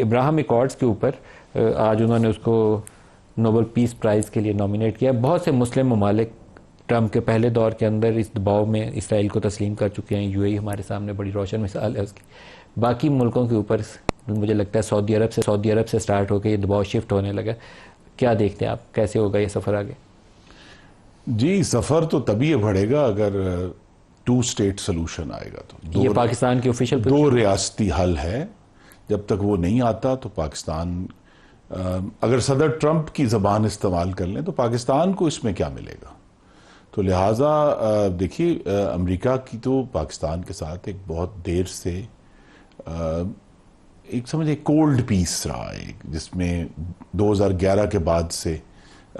Ibrahim Accords के ऊपर आज उन्होंने उसको नोबेल पीस प्राइज़ के लिए नॉमिनेट किया। बहुत से मुस्लिम ममालिक ट्रंप के पहले दौर के अंदर इस दबाव में इसराइल को तस्लीम कर चुके हैं। यूएई हमारे सामने बड़ी रोशन मिसाल है उसकी। बाकी मुल्कों के ऊपर मुझे लगता है सऊदी अरब से स्टार्ट होकर ये दबाव शिफ्ट होने लगा। क्या देखते हैं आप, कैसे होगा ये सफ़र आगे? जी, सफ़र तो तभी बढ़ेगा अगर 2 स्टेट सोल्यूशन आएगा। तो ये पाकिस्तान की ऑफिशियल 2 रियासती हल है। जब तक वो नहीं आता तो पाकिस्तान, अगर सदर ट्रंप की ज़बान इस्तेमाल कर लें तो पाकिस्तान को इसमें क्या मिलेगा। तो लिहाजा देखिए, अमेरिका की तो पाकिस्तान के साथ एक बहुत देर से एक समझे कोल्ड पीस रहा है, जिसमें 2011 के बाद से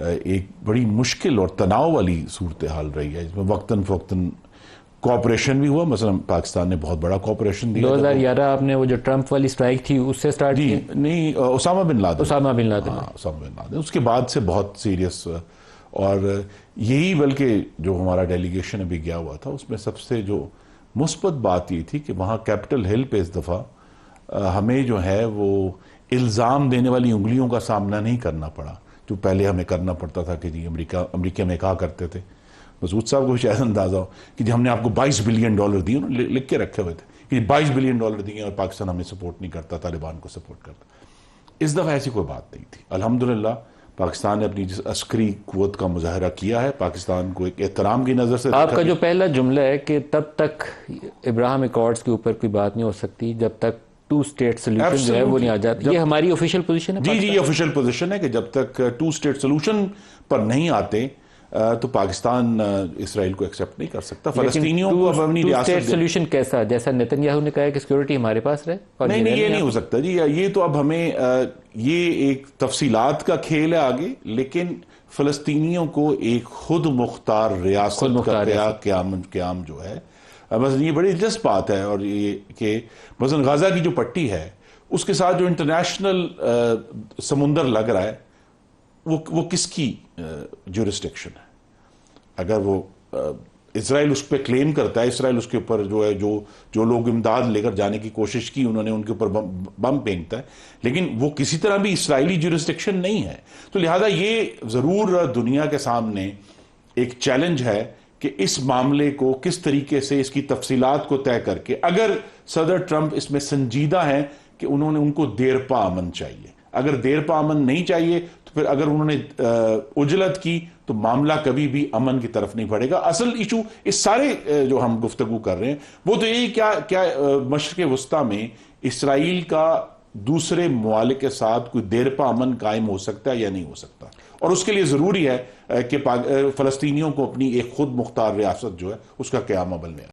एक बड़ी मुश्किल और तनाव वाली सूरत हाल रही है, जिसमें वक्तन फ़वक्तन कोऑपरेशन भी हुआ। मसलन पाकिस्तान ने बहुत बड़ा कोऑपरेशन दिया। 2011 आपने वो जो ट्रंप वाली स्ट्राइक थी उससे स्टार्ट की? नहीं, Osama bin Laden. Osama bin Laden, हाँ, उसामा बिन लादेन। उसके बाद से बहुत सीरियस, और यही बल्कि जो हमारा डेलीगेशन अभी गया हुआ था उसमें सबसे जो मुस्बत बात ये थी कि वहाँ कैपिटल हिल पे इस दफ़ा हमें जो है वो इल्ज़ाम देने वाली उंगलियों का सामना नहीं करना पड़ा, जो पहले हमें करना पड़ता था कि जी अमेरिका में कहा करते थे। मसूद साहब को शायद अंदाज़ा हो कि जी हमने आपको $22 बिलियन दिए, उन्होंने लिख के रखे हुए थे कि $22 बिलियन दिए और पाकिस्तान हमें सपोर्ट नहीं करता, तालिबान को सपोर्ट करता। इस दफ़ा ऐसी कोई बात नहीं थी। अल्हम्दुलिल्लाह पाकिस्तान ने अपनी जिस अस्करी कुव्वत का मुजाहरा किया है, पाकिस्तान को एक एहतराम की नज़र से। आपका जो पहला जुमला है कि तब तक इब्राहिम एकॉर्ड्स के ऊपर कोई बात नहीं हो सकती जब तक 2 स्टेट सोल्यूशन जो है वो नहीं आ जाता, ये हमारी ऑफिशियल पोजीशन है? जी, ये ऑफिशियल पोजीशन है कि जब तक 2 स्टेट सोल्यूशन पर नहीं आते तो पाकिस्तान इसराइल को एक्सेप्ट नहीं कर सकता। फलस्तीनियों को अपनी रियासत। 2 स्टेट सोल्यूशन कैसा, जैसा नेतन्याहू ने कहा है कि सिक्योरिटी हमारे पास रहे? और नहीं, ये नहीं हो सकता जी। ये तो अब हमें ये एक तफसीलात का खेल है आगे, लेकिन फलस्तीनियों को एक खुद मुख्तार रियासत का क़याम जो है, बस ये बड़ी दिलचस्प बात है। और ये कि मसलन गाजा की जो पट्टी है उसके साथ जो इंटरनेशनल समुंदर लग रहा है वो किसकी ज्यूरिस्डिक्शन है? अगर वो इसराइल उस पर क्लेम करता है, इसराइल उसके ऊपर जो है जो लोग इमदाद लेकर जाने की कोशिश की उन्होंने उनके ऊपर बम फेंकता है, लेकिन वो किसी तरह भी इसराइली ज्यूरिस्डिक्शन नहीं है। तो लिहाजा ये ज़रूर दुनिया के सामने एक चैलेंज है कि इस मामले को किस तरीके से, इसकी तफसीलात को तय करके, अगर सदर ट्रंप इसमें संजीदा है कि उनको देरपा अमन चाहिए। अगर देरपा अमन नहीं चाहिए तो फिर अगर उन्होंने उजलत की तो मामला कभी भी अमन की तरफ नहीं बढ़ेगा। असल इशू इस सारे जो हम गुफ्तगू कर रहे हैं वो तो यही क्या मशरिक़ वस्ता में इसराइल का दूसरे ममालिक के साथ कोई देरपा अमन कायम हो सकता है या नहीं हो सकता। और उसके लिए ज़रूरी है कि फ़लस्तीनियों को अपनी एक खुद मुख्तार रियासत जो है उसका क़याम अमल में